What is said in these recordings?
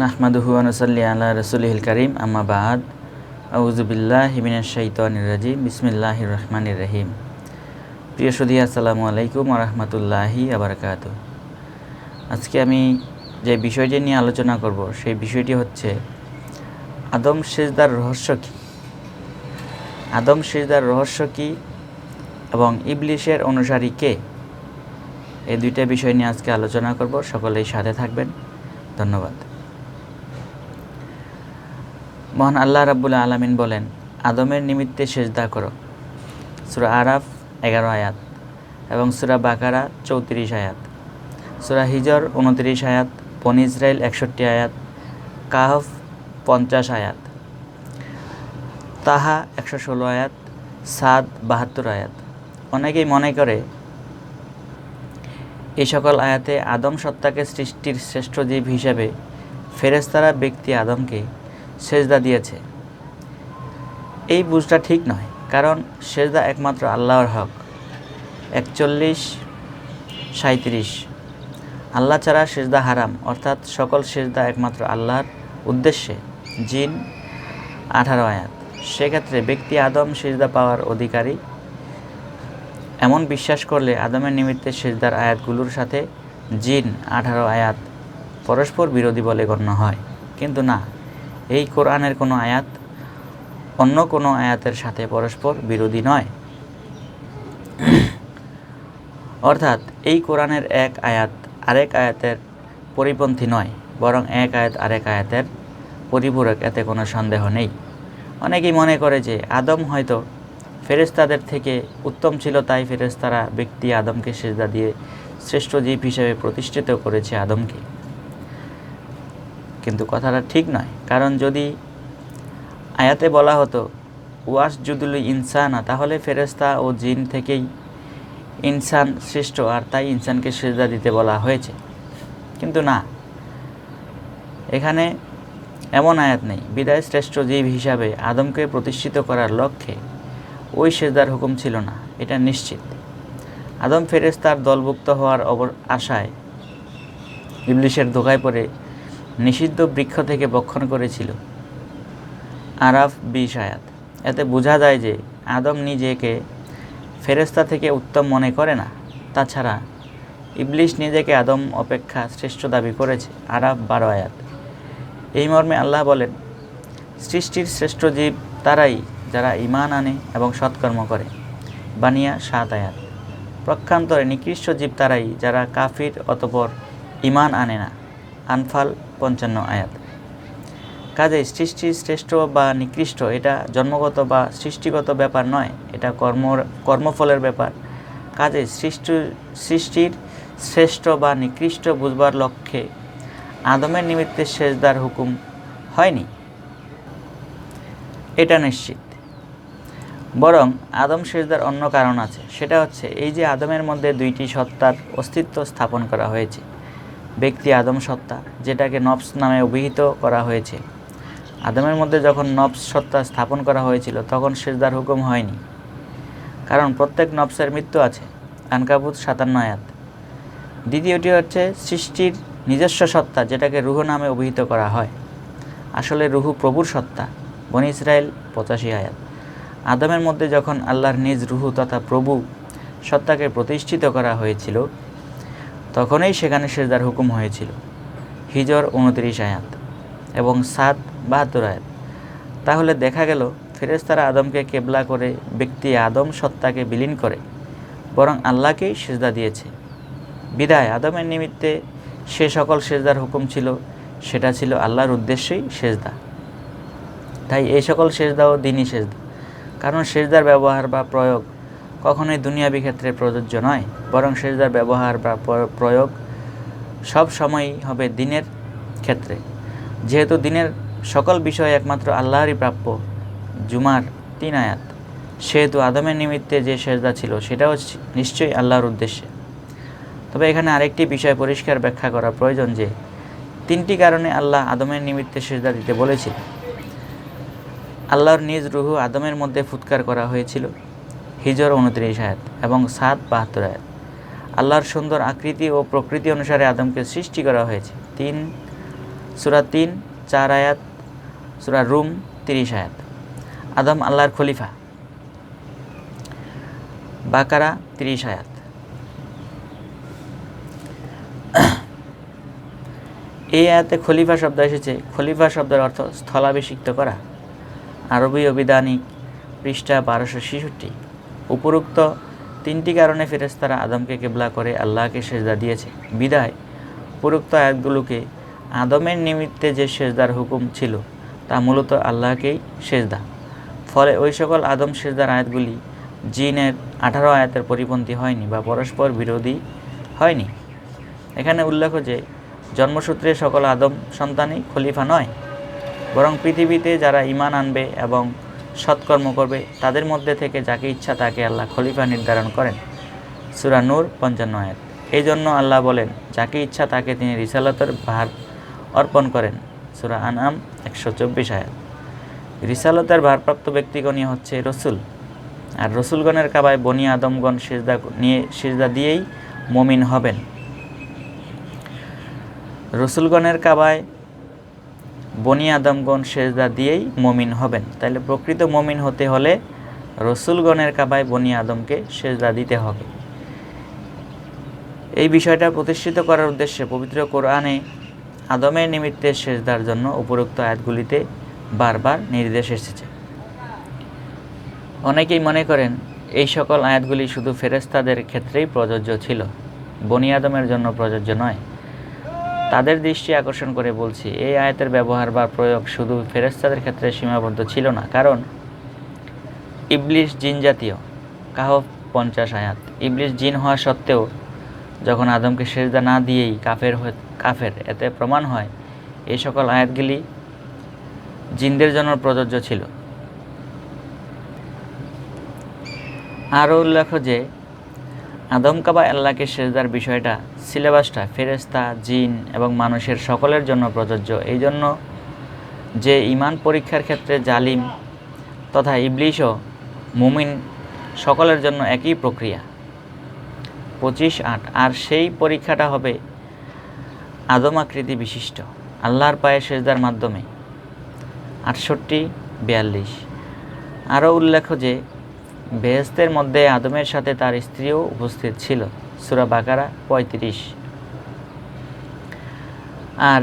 নাহমাদুহু ওয়া নুসাল্লি আলা রাসূলিল কারীম আম্মা বা'দ আউযু বিল্লাহি মিনাশ শাইতানির রাজিম বিসমিল্লাহির রহমানির রহিম। প্রিয় সুধী, আসসালামু আলাইকুম ওয়া রাহমাতুল্লাহি ওয়া বারাকাতুহু। আজকে আমি যে বিষয়টি নিয়ে আলোচনা করব সেই বিষয়টি হচ্ছে আদম সিজদার রহস্য কী। আদম সিজদার রহস্য কী এবং ইবলিশের অনুসারী কে, এই দুইটা বিষয় নিয়ে আজকে আলোচনা করব। সকলেই সাথে থাকবেন। ধন্যবাদ। মহান আল্লাহ রাব্বুল আলামিন বলেন, আদমের নিমিত্তে সিজদা করো। সূরা আরাফ 11 আয়াত এবং সূরা বাকারা 34 আয়াত, সূরা হিজর 29 আয়াত, বনী ইসরাইল 61 আয়াত, কাহফ 50 আয়াত, তাহা 116 আয়াত, সাদ 72 আয়াত। অনেকেই মনে করে এই সকল আয়াতে আদম সত্তাকে সৃষ্টির শ্রেষ্ঠ জীব হিসেবে ফেরেশতারা ব্যক্তি আদমকে সেজদা দিয়েছে। এই বুঝটা ঠিক নয়, কারণ সেজদা একমাত্র আল্লাহর হক। 41-37 আল্লাহ ছাড়া সেজদা হারাম, অর্থাৎ সকল সেজদা একমাত্র আল্লাহর উদ্দেশ্যে। জিন 18 আয়াত। সেক্ষেত্রে ব্যক্তি আদম সেজদা পাওয়ার অধিকারী এমন বিশ্বাস করলে আদমের নিমিত্তে সেজদার আয়াতগুলোর সাথে জিন 18 আয়াত পরস্পর বিরোধী বলে গণ্য হয়। কিন্তু না, এই কোরআনের কোনো আয়াত অন্য কোনো আয়াতের সাথে পরস্পর বিরোধী নয়। অর্থাৎ এই কোরআনের এক আয়াত আরেক আয়াতের পরিপন্থী নয়, বরং এক আয়াত আরেক আয়াতের পরিপূরক, এতে কোনো সন্দেহ নেই। অনেকেই মনে করে যে আদম হয়তো ফেরেশতাদের থেকে উত্তম ছিল, তাই ফেরেশতারা ব্যক্তি আদমকে সিজদা দিয়ে শ্রেষ্ঠ জীব হিসেবে প্রতিষ্ঠিত করেছে আদমকে। কিন্তু কথাটা ঠিক নয়, কারণ যদি আয়াতে বলা হতো ওয়াসজুদুল ইনসানা, তাহলে ফেরেশতা ও জিন থেকেই ইনসান শ্রেষ্ঠ, আর তাই ইনসানকে সিজদা দিতে বলা হয়েছে। কিন্তু না, এখানে এমন আয়াত নেই। বিদায় শ্রেষ্ঠ জীব হিসাবে আদমকে প্রতিষ্ঠিত করার লক্ষ্যে ওই সিজদার হুকুম ছিল না, এটা নিশ্চিত। আদম ফেরেশতার দলভুক্ত হওয়ার আশায় ইবলিশের ধোঁকায় পড়ে নিষিদ্ধ বৃক্ষ থেকে ভক্ষণ করেছিল। আরাফ 20 আয়াত। এতে বোঝা যায় যে আদম নিজেকে ফেরেশতা থেকে উত্তম মনে করে না। তাছাড়া ইবলিশ নিজেকে আদম অপেক্ষা শ্রেষ্ঠ দাবি করেছে। আরাফ 12 আয়াত। এই মর্মে আল্লাহ বলেন, সৃষ্টির শ্রেষ্ঠ জীব তারাই যারা ঈমান আনে এবং সৎকর্ম করে। বানিয়া 7 আয়াত। পক্ষান্তরে নিকৃষ্ট জীব তারাই যারা কাফির অতঃপর ঈমান আনে না। আনফাল 55 আয়াত। কাজে সৃষ্টির শ্রেষ্ঠ বা নিকৃষ্ট এটা জন্মগত বা সৃষ্টিগত ব্যাপার নয়, এটা কর্মফলের ব্যাপার। কাজে সৃষ্টির শ্রেষ্ঠ বা নিকৃষ্ট বুঝবার লক্ষ্যে আদমের নিমিত্তে সেজদার হুকুম হয়নি, এটা নিশ্চিত। বরং আদম সেজদার অন্য কারণ আছে। সেটা হচ্ছে এই যে আদমের মধ্যে দুইটি সত্তার অস্তিত্ব স্থাপন করা হয়েছে। ব্যক্তি আদম সত্তা, যেটাকে নফস নামে অভিহিত করা হয়েছে। আদমের মধ্যে যখন নফস সত্তা স্থাপন করা হয়েছিল তখন সেজদার হুকুম হয়নি, কারণ প্রত্যেক নফসের মৃত্যু আছে। আনকাবুত 57 আয়াত। দ্বিতীয়টি হচ্ছে সৃষ্টির নিজস্ব সত্তা, যেটাকে রুহ নামে অভিহিত করা হয়। আসলে রুহু প্রভুর সত্তা। বনী ইসরাইল 85 আয়াত। আদমের মধ্যে যখন আল্লাহর নিজ রুহু তথা প্রভু সত্তাকে প্রতিষ্ঠিত করা হয়েছিল তখনই সেখানে সেজদার হুকুম হয়েছিল। হিজর 29 আয়াত এবং সাদ 72 আয়াত। তাহলে দেখা গেল ফেরেশতারা আদমকে কেবলা করে ব্যক্তি আদম সত্তাকে বিলীন করে বরং আল্লাহকেই সেজদা দিয়েছে। বিদায় আদমের নিমিত্তে সে সকল সেজদার হুকুম ছিল, সেটা ছিল আল্লাহর উদ্দেশ্যেই সেজদা। তাই এই সকল সেজদাও দ্বীনি সেজদা, কারণ সেজদার ব্যবহার বা প্রয়োগ কখনোই দুনিয়াবি ক্ষেত্রে প্রযোজ্য নয়, বরং সেজদার ব্যবহার বা প্রয়োগ সব সময়ই হবে দ্বীনের ক্ষেত্রে। যেহেতু দ্বীনের সকল বিষয় একমাত্র আল্লাহরই প্রাপ্য, জুমার 3 আয়াত, সেহেতু আদমের নিমিত্তে যে সেজদা ছিল সেটাও নিশ্চয়ই আল্লাহর উদ্দেশ্যে। তবে এখানে আরেকটি বিষয় পরিষ্কার ব্যাখ্যা করা প্রয়োজন যে 3টি কারণে আল্লাহ আদমের নিমিত্তে সেজদা দিতে বলেছিল। আল্লাহর নিজ রুহু আদমের মধ্যে ফুৎকার করা হয়েছিল। হিজর 29 আয়াত এবং সাদ 72 আয়াত। আল্লাহর সুন্দর আকৃতি ও প্রকৃতি অনুসারে আদমকে সৃষ্টি করা হয়েছে। 3 সূরা ৩ ৪ আয়াত, সূরা রুম ৩০ আয়াত। আদম আল্লাহর খলিফা, বাকারা ৩০ আয়াত। এই আয়াতে খলিফা শব্দ এসেছে। খলিফা শব্দের অর্থ স্থলাভিষিক্ত করা। আরবি অভিধানিক পৃষ্ঠা 1266। উপরোক্ত তিনটি কারণে ফেরেশতারা আদমকে কিবলা করে আল্লাহকে সেজদা দিয়েছে বিধায় উপরোক্ত আয়াতগুলোকে আদমের নিমিত্তে যে সেজদার হুকুম ছিল তা মূলত আল্লাহকেই সেজদা। ফলে ওই সকল আদম সেজদার আয়াতগুলি জিনের 18 আয়াতের পরিপন্থী হয়নি বা পরস্পর বিরোধী হয়নি। এখানে উল্লেখ যে জন্মসূত্রে সকল আদম সন্তানই খলিফা নয়, বরং পৃথিবীতে যারা ঈমান আনবে এবং সৎকর্ম করবে তাদের মধ্যে থেকে যাকে ইচ্ছা তাকে আল্লাহ খলিফা নির্ধারণ করেন। সূরা নূর 55 আয়াত। এই জন্য আল্লাহ বলেন যাকে ইচ্ছা তাকে তিনি রিসালাতের ভার অর্পণ করেন। সূরা আনআম 124 আয়াত। রিসালাতের ভারপ্রাপ্ত ব্যক্তিগণই হচ্ছে রসুল, আর রসুলগণের কাবায় বনি আদমগণ সিজদা দিয়েই মুমিন হবেন। রসুলগণের কাবায় বনি আদমগণ সেজদা দিয়েই মুমিন হবেন। তাইলে প্রকৃত মুমিন হতে হলে রসুলগণের কাবায় বনি আদমকে সেজদা দিতে হবে। এই বিষয়টা প্রতিষ্ঠিত করার উদ্দেশ্যে পবিত্র কোরআনে আদমের নিমিত্তে সেজদার জন্য উপরোক্ত আয়াতগুলিতে বারবার নির্দেশ এসেছে। অনেকেই মনে করেন এই সকল আয়াতগুলি শুধু ফেরেশতাদের ক্ষেত্রেই প্রযোজ্য ছিল, বনি আদমের জন্য প্রযোজ্য নয়। তাদের দৃষ্টি আকর্ষণ করে বলছি, এই আয়াতের ব্যবহার বা প্রয়োগ শুধু ফেরেশতাদের ক্ষেত্রে সীমাবদ্ধ ছিল না, কারণ ইবলিস জিন জাতীয়। কাহফ 50 আয়াত। ইবলিস জিন হওয়া সত্ত্বেও যখন আদমকে সেজদা না দিয়েই কাফের, এতে প্রমাণ হয় এই সকল আয়াতগুলি জিনদের জন্য প্রযোজ্য ছিল। আরও উল্লেখ যে আদম কাবা আল্লাহকে সেজদার বিষয়টা, সিলেবাসটা ফেরেশতা, জিন এবং মানুষের সকলের জন্য প্রযোজ্য। এই জন্য যে ঈমান পরীক্ষার ক্ষেত্রে জালিম তথা ইবলিসও মুমিন সকলের জন্য একই প্রক্রিয়া। 25:8। আর সেই পরীক্ষাটা হবে আদম আকৃতি বিশিষ্ট আল্লাহর পায়ে সেজদার মাধ্যমে। 68-42। আরও উল্লেখ যে বেহেশতের মধ্যে আদমের সাথে তার স্ত্রীও উপস্থিত ছিল। সূরা বাকারা 35। আর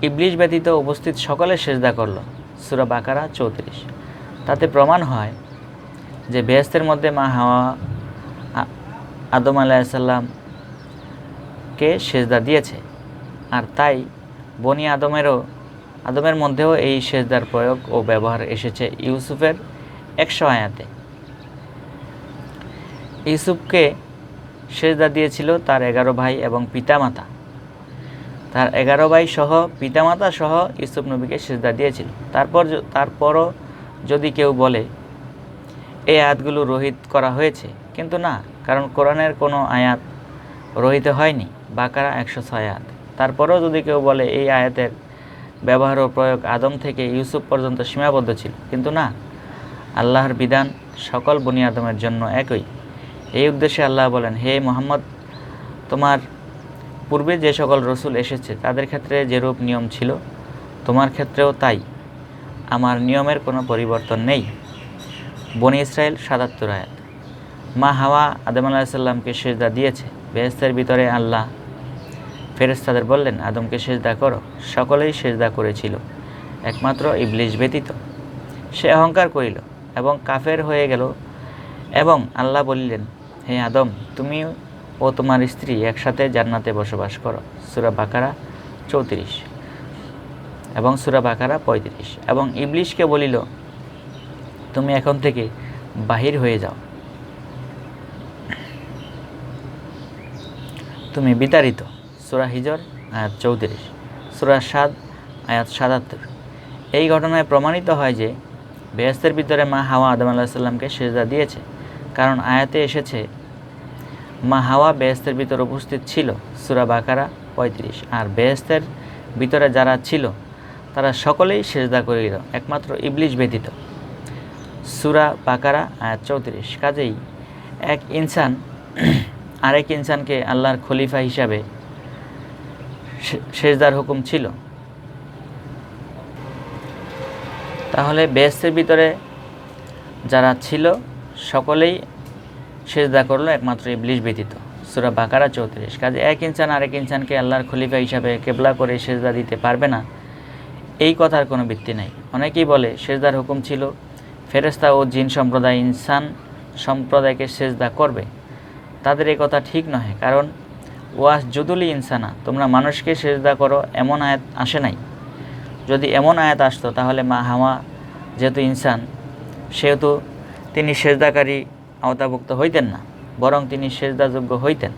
ইবলিস ব্যতীত উপস্থিত সকলে সেজদা করল। সূরা বাকারা 34। তাতে প্রমাণ হয় যে বেহেশতের মধ্যে মা হাওয়া আদম আলাইহিসসালামকে সেজদা দিয়েছে, আর তাই বনি আদমের মধ্যেও এই সেজদার প্রয়োগ ও ব্যবহার এসেছে ইউসুফের 100 আয়াতে। ইউসুফকে সেজদা দিয়েছিল তার 11 ভাই এবং পিতামাতা। তার 11 ভাই সহ পিতামাতা সহ ইউসুফ নবীকে সেজদা দিয়েছিল। তারপরও যদি কেউ বলে এই আয়াতগুলো রহিত করা হয়েছে, কিন্তু না, কারণ কোরআনের কোনো আয়াত রহিত হয়নি। বাকারা 106 আয়াত। তারপরেও যদি কেউ বলে এই আয়াতের ব্যবহার ও প্রয়োগ আদম থেকে ইউসুফ পর্যন্ত সীমাবদ্ধ ছিল, কিন্তু না, আল্লাহর বিধান সকল বনি আদমের জন্য একই। এই উদ্দেশ্যে আল্লাহ বলেন, হে মুহাম্মদ, তোমার পূর্বে যে সকল রসুল এসেছে তাদের ক্ষেত্রে যেরূপ নিয়ম ছিল তোমার ক্ষেত্রেও তাই, আমার নিয়মের কোনো পরিবর্তন নেই। বনি ইসরাইল 77 আয়াত। মা হাওয়া আদম আলাইহিসসালামকে সেজদা দিয়েছে। বেহেশতের ভিতরে আল্লাহ ফেরেশতাদের বললেন আদমকে সেজদা করো। সকলেই সেজদা করেছিল একমাত্র ইবলিস ব্যতীত। সে অহংকার করিল এবং কাফের হয়ে গেল, এবং আল্লাহ বললেন, হে আদম, তুমি ও তোমার স্ত্রী একসাথে জান্নাতে বসবাস করো। সূরা বাকারা 34 এবং সূরা বাকারা 35। এবং ইবলিসকে বলিল, তুমি এখন থেকে বাহির হয়ে যাও, তুমি বিতাড়িত। সূরা হিজর আয়াত 34, সূরা সাদ আয়াত 77। এই ঘটনায় প্রমাণিত হয় যে বেহেশতের ভিতরে মা হাওয়া আদম আলাইহিসসালামকে সেজদা দিয়েছে, কারণ আয়াতে এসেছে মা হাওয়া বেহেশতের ভিতরে উপস্থিত ছিল। সূরা বাকারা 35। আর বেহেশতের ভিতরে যারা ছিল তারা সকলেই সেজদা করিল একমাত্র ইবলিস ব্যতীত। সূরা বাকারা আয়াত 34। কাজেই এক ইনসান আরেক ইনসানকে আল্লাহর খলিফা হিসাবে সেজদার হুকুম ছিল, তাহলে বেহেশতের ভিতরে যারা ছিল সকলেই সিজদা করলো একমাত্র ইবলিশ ব্যতীত। সূরা বাকারা 34। কাজে এক ইনসান আরেক ইনসানকে আল্লাহর খলিফা হিসাবে কেবলা করে সিজদা দিতে পারবে না, এই কথার কোনো ভিত্তি নাই। অনেকেই বলে সিজদার হুকুম ছিল ফেরেশতা ও জিন সম্প্রদায় ইনসান সম্প্রদায়কে সিজদা করবে। তাদের এই কথা ঠিক নয়, কারণ ওয়াসজুদুলি ইনসানা, তোমরা মানুষকে সিজদা করো, এমন আয়াত আসে নাই। যদি এমন আয়াত আসতো তাহলে মা হাওয়া যেহেতু ইনসান সেহেতু তিনি সিজদাকারী আওতাভুক্ত হইতেন না, বরং তিনি সিজদাযোগ্য হইতেন।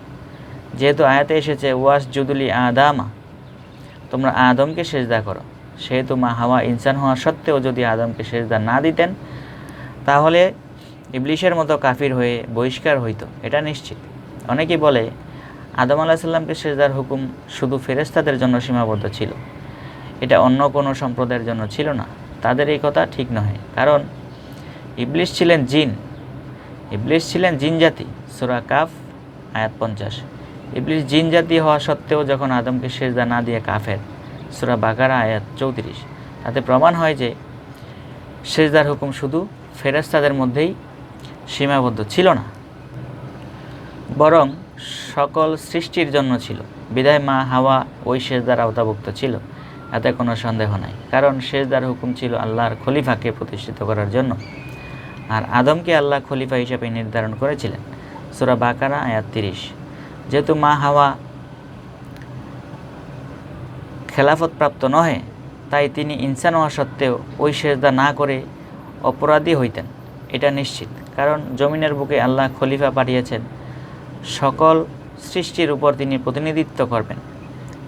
যেহেতু আয়াতে এসেছে ওয়াসজুদুলি আদামা, তোমরা আদমকে সিজদা করো, সেহেতু মা হাওয়া ইনসান হওয়া সত্ত্বেও যদি আদমকে সিজদা না দিতেন তাহলে ইবলিশের মতো কাফির হয়ে বহিষ্কার হইতো, এটা নিশ্চিত। অনেকেই বলে আদম আলাইহিস সালামকে সিজদার হুকুম শুধু ফেরেশতাদের জন্য সীমাবদ্ধ ছিল, এটা অন্য কোনো সম্প্রদায়ের জন্য ছিল না। তাদের এই কথা ঠিক নয়, কারণ ইবলিশ ছিলেন জিন জাতি। সূরা কাফ আয়াত 50। ইবলিশ জিন জাতি হওয়া সত্ত্বেও যখন আদমকে সিজদা না দিয়ে কাফের। সূরা বাকারা আয়াত 34। তাতে প্রমাণ হয় যে সিজদার হুকুম শুধু ফেরেশতাদের মধ্যেই সীমাবদ্ধ ছিল না, বরং সকল সৃষ্টির জন্য ছিল। বিধায় মা হাওয়া ওই সিজদার আওতাভুক্ত ছিল, এতে কোনো সন্দেহ নাই। কারণ সিজদার হুকুম ছিল আল্লাহর খলিফাকে প্রতিষ্ঠিত করার জন্য, আর আদমকে আল্লাহ খলিফা হিসেবে নির্ধারণ করেছিলেন। সূরা বাকারা আয়াত 30। যেহেতু মা হাওয়া খেলাফতপ্রাপ্ত নহে, তাই তিনি ইনসান হওয়া সত্ত্বেও ওই সিজদা না করে অপরাধী হইতেন, এটা নিশ্চিত। কারণ জমিনের বুকে আল্লাহ খলিফা পাঠিয়েছেন, সকল সৃষ্টির উপর তিনি প্রতিনিধিত্ব করবেন।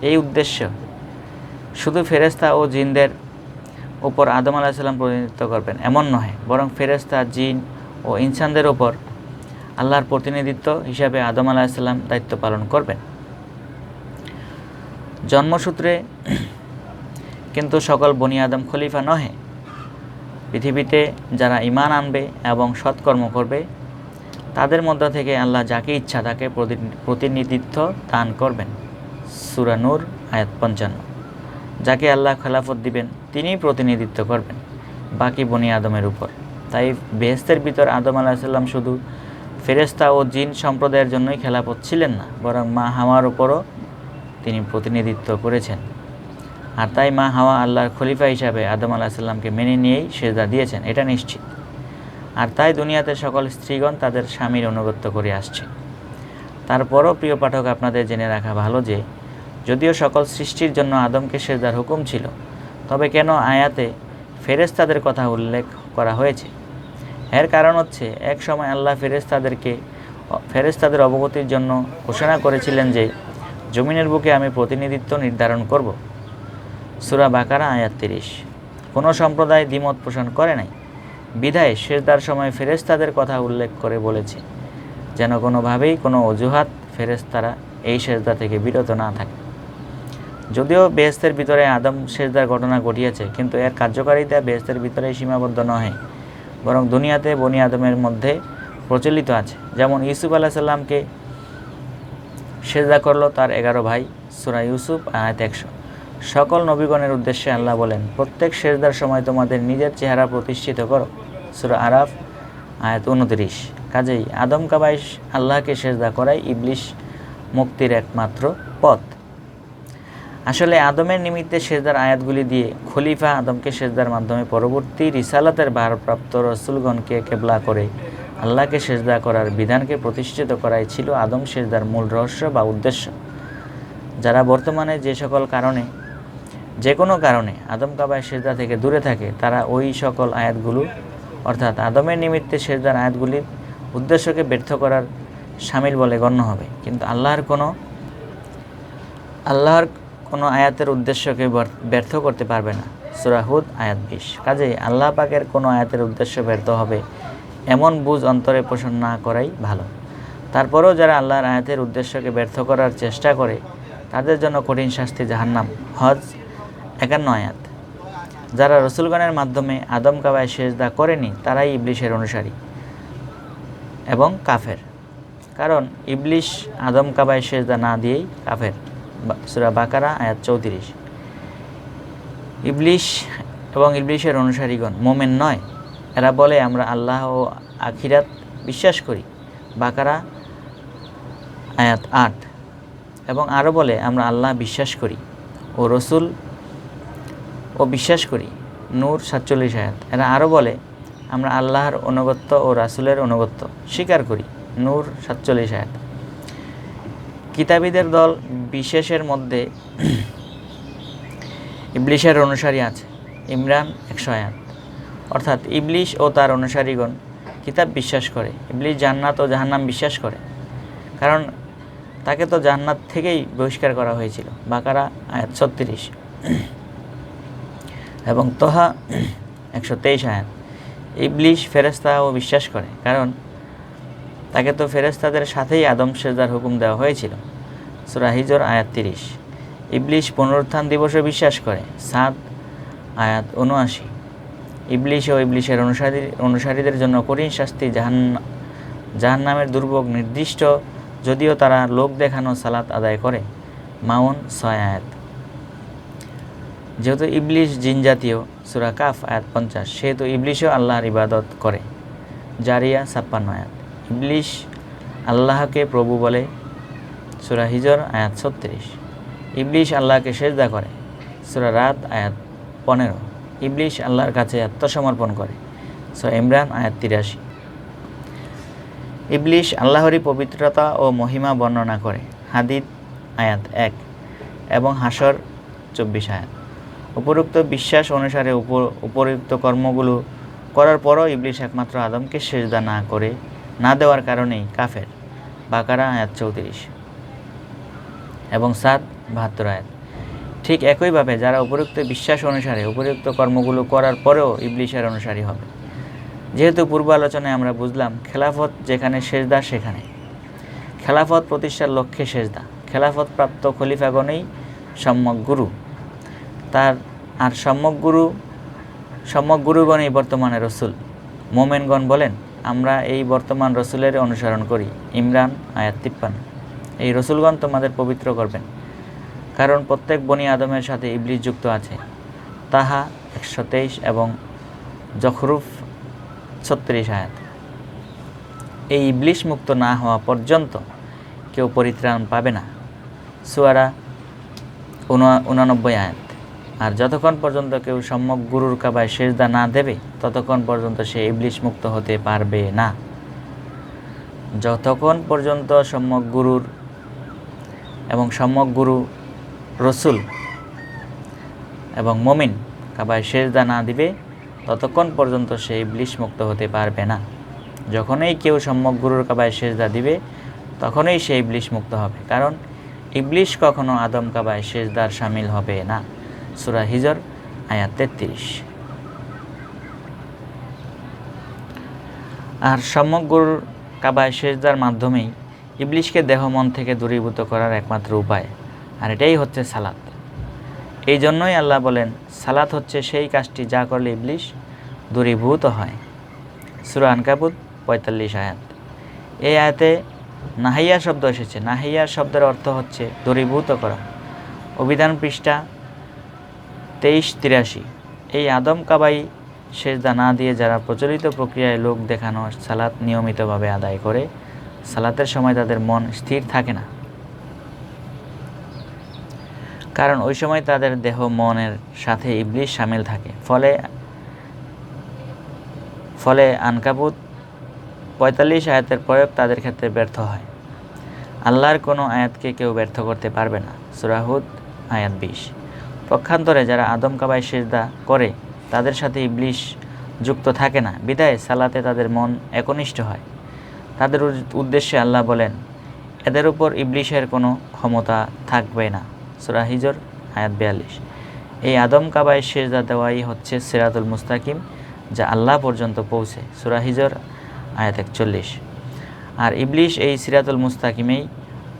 এই উদ্দেশ্য শুধু ফেরেশতা ও জিনদের উপর আদম আলাইহিস সালাম প্রতিনিধিত্ব করবেন এমন নয়, বরং ফেরেশতা, জিন ও ইনসানদের উপর আল্লাহর প্রতিনিধিত্ব হিসাবে আদম আলাইহিস সালাম দায়িত্ব পালন করবেন। জন্মসূত্রে কিন্তু সকল বনি আদম খলিফা নহে। পৃথিবীতে যারা ঈমান আনবে এবং সৎকর্ম করবে তাদের মধ্য থেকে আল্লাহ যাকে ইচ্ছা তাকে প্রতিনিধিত্ব দান করবেন। সূরা নূর আয়াত 55। যাকে আল্লাহ খেলাফত দিবেন তিনিই প্রতিনিধিত্ব করবেন বাকি বনি আদমের উপর। তাই বেহেশতের ভিতর আদম আলাইহিস সালাম শুধু ফেরেশতা ও জিন সম্প্রদায়ের জন্যই খেলাফত ছিলেন না, বরং মা হাওয়ার উপরও তিনি প্রতিনিধিত্ব করেছেন। আর তাই মা হাওয়া আল্লাহর খলিফা হিসাবে আদম আলাইহিস সালামকে মেনে নিয়েই সিজদা দিয়েছেন, এটা নিশ্চিত। আর তাই দুনিয়াতে সকল স্ত্রীগণ তাদের স্বামীর অনুগত্য করে আসছে। তারপরও প্রিয় পাঠক, আপনাদের জেনে রাখা ভালো যে যদিও সকল সৃষ্টির জন্য আদমকে সিজদার হুকুম ছিল, তবে কেন আয়াতে ফেরেশতাদের কথা উল্লেখ করা হয়েছে? এর কারণ হচ্ছে এক সময় আল্লাহ ফেরেশতাদের অবগতির জন্য ঘোষণা করেছিলেন যে জমিনের বুকে আমি প্রতিনিধিত্ব নির্ধারণ করব। সূরা বাকারা আয়াত 30। কোনো সম্প্রদায় দ্বিমত পোষণ করে নাই, বিধায় সিজদার সময় ফেরেশতাদের কথা উল্লেখ করে বলেছে, যেন কোনোভাবেই কোনো অজুহাত ফেরেশতারা এই সিজদা থেকে বিরত না থাকে। যদিও বেহেশতের ভিতরে আদম সিজদার ঘটনা ঘটিয়েছে, কিন্তু এর কার্যকারিতা বেহেশতের ভিতরেই সীমাবদ্ধ নয়, বরং দুনিয়াতে বনি আদমের মধ্যে প্রচলিত আছে। যেমন ইউসুফ আলাইহিস সালামকে সিজদা করলো তার 11 ভাই। সূরা ইউসুফ আয়াত 100। সকল নবীগণের উদ্দেশ্যে আল্লাহ বলেন, প্রত্যেক সিজদার সময় তোমাদের নিজের চেহারা প্রতিষ্ঠিত করো। সূরা আরাফ আয়াত 29। কাজেই আদম কাবাই আল্লাহকে সিজদা করাই ইবলিশ মুক্তির একমাত্র পথ। আসলে আদমের নিমিত্তে সিজদার আয়াতগুলি দিয়ে খলিফা আদমকে সিজদার মাধ্যমে পরবর্তী রিসালাতের ভারপ্রাপ্ত রসুলগণকে কেবলা করে আল্লাহকে সিজদা করার বিধানকে প্রতিষ্ঠিত করাই ছিল আদম সিজদার মূল রহস্য বা উদ্দেশ্য। যারা বর্তমানে যে কোনো কারণে আদম কাবায় সিজদা থেকে দূরে থাকে, তারা ওই সকল আয়াতগুলো অর্থাৎ আদমের নিমিত্তে সিজদার আয়াতগুলির উদ্দেশ্যকে ব্যর্থ করার শামিল বলে গণ্য হবে, কিন্তু আল্লাহর কোনো আয়াতের উদ্দেশ্যকে ব্যর্থ করতে পারবে না। সূরা হুদ আয়াত 20। কাজেই আল্লাহ পাকের কোনো আয়াতের উদ্দেশ্য ব্যর্থ হবে এমন বুঝ অন্তরে পোষণ না করাই ভালো। তারপরেও যারা আল্লাহর আয়াতের উদ্দেশ্যকে ব্যর্থ করার চেষ্টা করে তাদের জন্য কঠিন শাস্তি জাহান্নাম। হজ 51 আয়াত। যারা রসুলগণের মাধ্যমে আদম কাবায় সিজদা করেনি তারাই ইবলিশের অনুসারী এবং কাফের, কারণ ইবলিশ আদম কাবায় সিজদা না দিয়েই কাফের। সূরা বাকারা আয়াত 34। ইবলিশ এবং ইবলিশের অনুসারীগণ মোমেন নয়। এরা বলে আমরা আল্লাহ ও আখিরাত বিশ্বাস করি, বাকারা আয়াত 8। এবং আরও বলে আমরা আল্লাহ বিশ্বাস করি ও রসুল ও বিশ্বাস করি, নূর 47 আয়াত। এরা আরও বলে আমরা আল্লাহর অনুগত্য ও রাসূলের অনুগত্য স্বীকার করি, নূর 47 আয়াত। কিতাবীদের দল বিশেষের মধ্যে ইবলিশের অনুসারী আছে, ইমরান 100 আয়াত। অর্থাৎ ইবলিশ ও তার অনুসারীগণ কিতাব বিশ্বাস করে, ইবলিশ জান্নাত ও জাহান্নাম বিশ্বাস করে, কারণ তাকে তো জান্নাত থেকেই বহিষ্কার করা হয়েছিল, বাকারা আয়াত 36 এবং তোহা 123 আয়াত। ইবলিশ ফেরেশতাও বিশ্বাস করে, কারণ তাকে তো ফেরেশতাদের সাথেই আদম সেজদার হুকুম দেওয়া হয়েছিল, সূরা হিজর আয়াত 30। ইবলিশ পুনরুত্থান দিবসে বিশ্বাস করে, সাদ আয়াত 79। ইবলিশ ও ইবলিশের অনুসারীদের জন্য কঠিন শাস্তি জাহান্নামের দুর্ভোগ নির্দিষ্ট, যদিও তারা লোক দেখানো সালাত আদায় করে, মাউন 6 আয়াত। যেহেতু ইবলিশ জিন জাতীয়, সূরা কাফ আয়াত 50, সেহেতু ইবলিশও আল্লাহর ইবাদত করে, জারিয়া 56 আয়াত। ইবলিশ আল্লাহকে প্রভু বলে, সূরা হিজর আয়াত 36। ইবলিশ আল্লাহকে সেজদা করে, সূরা রাত আয়াত 15। ইবলিশ আল্লাহর কাছে আত্মসমর্পণ করে, সূরা ইমরান আয়াত 83। ইবলিশ আল্লাহরই পবিত্রতা ও মহিমা বর্ণনা করে, হাদিদ আয়াত 1 এবং হাসর 24 আয়াত। উপরোক্ত বিশ্বাস অনুসারে উপরোক্ত কর্মগুলো করার পরও ইবলিশ একমাত্র আদমকে সেজদা না দেওয়ার কারণেই কাফের, বাকারা আয়াত 34 এবং সাদ 72 আয়াত। ঠিক একইভাবে যারা উপরোক্ত বিশ্বাস অনুসারে উপরোক্ত কর্মগুলো করার পরেও ইবলিশের অনুসারী হবে। যেহেতু পূর্ব আলোচনায় আমরা বুঝলাম খেলাফত যেখানে সেজদা সেখানে, খেলাফত প্রতিষ্ঠার লক্ষ্যে সেজদা, খেলাফত প্রাপ্ত খলিফাগণই সম্যক গুরু, আর সম্যক গুরুগণই বর্তমানে রসুল। মোমেনগণ বলেন আমরা এই বর্তমান রসুলের অনুসরণ করি, ইমরান আয়াত 53। এই রসুলগণ তোমাদের পবিত্র করবেন, কারণ প্রত্যেক বনি আদমের সাথে ইবলিশ যুক্ত আছে, তাহা 123 এবং জখরুফ 36 আয়াত। এই ইবলিশ মুক্ত না হওয়া পর্যন্ত কেউ পরিত্রাণ পাবে না, সূরা 89 আয়াত। আর যতক্ষণ পর্যন্ত কেউ সম্যক গুরুর কাবায় সেজদা না দেবে ততক্ষণ পর্যন্ত সে ইবলিশ মুক্ত হতে পারবে না। যতক্ষণ পর্যন্ত সম্যক গুরু রসুল এবং মুমিন কাবায় সেজদা না দিবে ততক্ষণ পর্যন্ত সে ইবলিশ মুক্ত হতে পারবে না। যখনই কেউ সম্যক গুরুর কাবায় সেজদা দিবে তখনই সে ইবলিশ মুক্ত হবে, কারণ ইবলিশ কখনো আদম কাবায় সেজদার শামিল হবে না, সূরা হিজর আয়াত 33। আর সম্যক গুরুর কাবায় সেজদার মাধ্যমেই ইবলিশকে দেহ মন থেকে দূরীভূত করার একমাত্র উপায়, আর এটাই হচ্ছে সালাত। এই জন্যই আল্লাহ বলেন সালাত হচ্ছে সেই কাজটি যা করলে ইবলিশ দূরীভূত হয়, সূরা আনকাবুত 45 আয়াত। এই আয়াতে নাহিয়া শব্দ এসেছে। নাহিয়া শব্দের অর্থ হচ্ছে দূরীভূত করা। অভিধান পৃষ্ঠা 23-83। এই আদম কাবাই সেজদা না দিয়ে যারা প্রচলিত প্রক্রিয়ায় লোক দেখানো সালাত নিয়মিতভাবে আদায় করে, সালাতের সময় তাদের মন স্থির থাকে না, কারণ ওই সময় তাদের দেহ মনের সাথে ইবলিশ শামিল থাকে। ফলে আনকাবুত 45 আয়াতের প্রয়োগ তাদের ক্ষেত্রে ব্যর্থ হয়। আল্লাহর কোনো আয়াতকে কেউ ব্যর্থ করতে পারবে না, সূরা হুদ আয়াত 20। পক্ষান্তরে যারা আদম কাবায় সেজদা করে তাদের সাথে ইবলিশ যুক্ত থাকে না, বিধায় সালাতে তাদের মন একনিষ্ঠ হয়। তাদের উদ্দেশ্যে আল্লাহ বলেন এদের উপর ইবলিশের কোনো ক্ষমতা থাকবে না, সূরা হিজর আয়াত 42। এই আদম কাবায় সেজদা দেওয়াই হচ্ছে সিরাতুল মুস্তাকিম, যা আল্লাহ পর্যন্ত পৌঁছে, সূরা হিজর আয়াত 41। আর ইবলিশ এই সিরাতুল মুস্তাকিমেই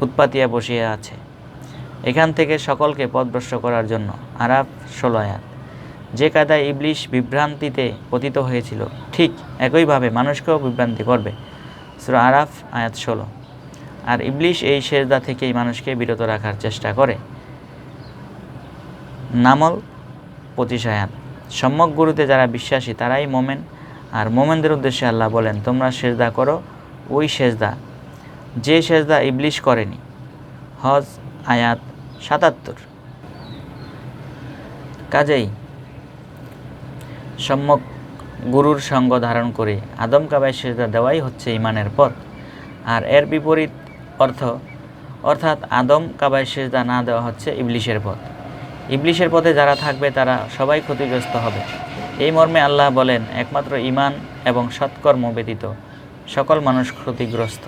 উৎপাতিয়া বসিয়ে আছে, এখান থেকে সকলকে পথভ্রষ্ট করার জন্য, আরাফ 16 আয়াত। যে কায়দায় ইবলিশ বিভ্রান্তিতে পতিত হয়েছিল ঠিক একইভাবে মানুষকেও বিভ্রান্তি করবে, সূরা আরাফ আয়াত 16। আর ইবলিশ এই সেজদা থেকেই মানুষকে বিরত রাখার চেষ্টা করে, নামল 25 আয়াত। সম্যক গুরুতে যারা বিশ্বাসী তারাই মোমেন, আর মোমেনদের উদ্দেশ্যে আল্লাহ বলেন তোমরা সেজদা করো ওই সেজদা যে সেজদা ইবলিশ করেনি। হজ আয়াত ৭৭। কাজেই সম্যক গুরুর সঙ্গ ধারণ করে আদম কাবায় সেজদা দেওয়াই হচ্ছে ইমানের পথ। আর এর বিপরীত অর্থাৎ আদম কাবায় সেজদা না দেওয়া হচ্ছে ইবলিশের পথ। ইবলিশের পথে যারা থাকবে তারা সবাই ক্ষতিগ্রস্ত হবে। এই মর্মে আল্লাহ বলেন একমাত্র ঈমান এবং সৎকর্ম ব্যতীত সকল মানুষ ক্ষতিগ্রস্ত।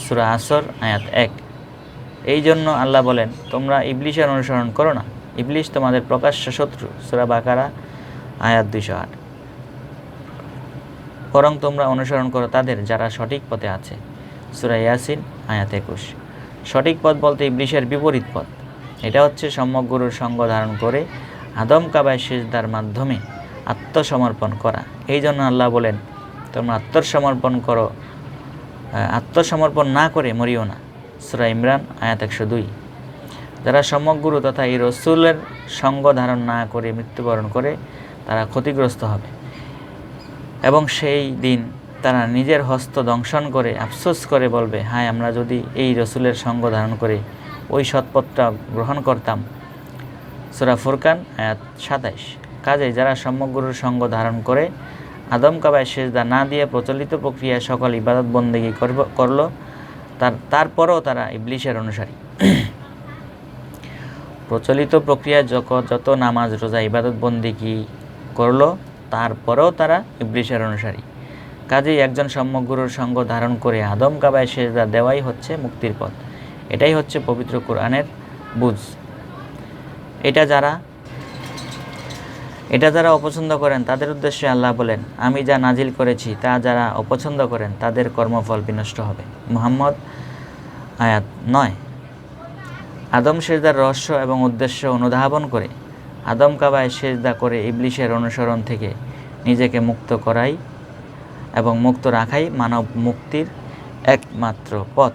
সূরা আসর আয়াত ১। এই জন্য আল্লাহ বলেন তোমরা ইবলিশের অনুসরণ করো না, ইবলিশ তোমাদের প্রকাশ্য শত্রু। সূরা বাকারা আয়াত ২০৮। বরং তোমরা অনুসরণ করো তাদের যারা সঠিক পথে আছে। সূরা ইয়াসিন আয়াত ২১। সঠিক পথ বলতে ইবলিশের বিপরীত পথ। এটা হচ্ছে সম্যক গুরুর সঙ্গ ধারণ করে আদম কাবায় সিজদার মাধ্যমে আত্মসমর্পণ করা। এই জন্য আল্লাহ বলেন তোমরা আত্মসমর্পণ না করে মরিও না। সূরা ইমরান আয়াত ১০২। যারা সম্যক গুরু তথা এই রসুলের সঙ্গ ধারণ না করে মৃত্যুবরণ করে তারা ক্ষতিগ্রস্ত হবে এবং সেই দিন তারা নিজের হস্ত দংশন করে আফসোস করে বলবে হায় আমরা যদি এই রসুলের সঙ্গ ধারণ করে ওই সৎপথটা গ্রহণ করতাম। সূরা ফুরকান আয়াত ২৭। কাজেই যারা সম্যক গুরুর সঙ্গ ধারণ করে আদম কাবায় সেজদা না দিয়ে প্রচলিত প্রক্রিয়ায় সকল ইবাদত বন্দেগী করল, তারপরও তারা ইবলিশের অনুসারী। প্রচলিত প্রক্রিয়ায় যত নামাজ রোজা ইবাদত বন্দেগী করল তারপরেও তারা ইবলিশের অনুসারী। কাজেই একজন সম্যক গুরুর সঙ্গ ধারণ করে আদম কাবায় সেজদা দেওয়াই হচ্ছে মুক্তির পথ। এটাই হচ্ছে পবিত্র কোরআনের বুঝ। এটা যারা অপছন্দ করেন তাদের উদ্দেশ্যে আল্লাহ বলেন আমি যা নাজিল করেছি তা যারা অপছন্দ করেন তাদের কর্মফল বিনষ্ট হবে। মুহাম্মদ আয়াত ৯। আদম সেজদার রহস্য এবং উদ্দেশ্য অনুধাবন করে আদম কাবায় সেজদা করে ইবলিশের অনুসরণ থেকে নিজেকে মুক্ত করাই এবং মুক্ত রাখাই মানব মুক্তির একমাত্র পথ।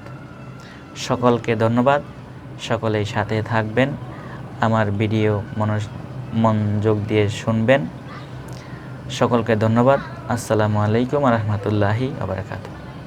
সকলকে ধন্যবাদ। সকলেই সাথে থাকবেন, আমার ভিডিও মনোযোগ দিয়ে শুনবেন। সকলকে ধন্যবাদ। আসসালামু আলাইকুম ওয়া রাহমাতুল্লাহি ওয়া বারাকাতুহু।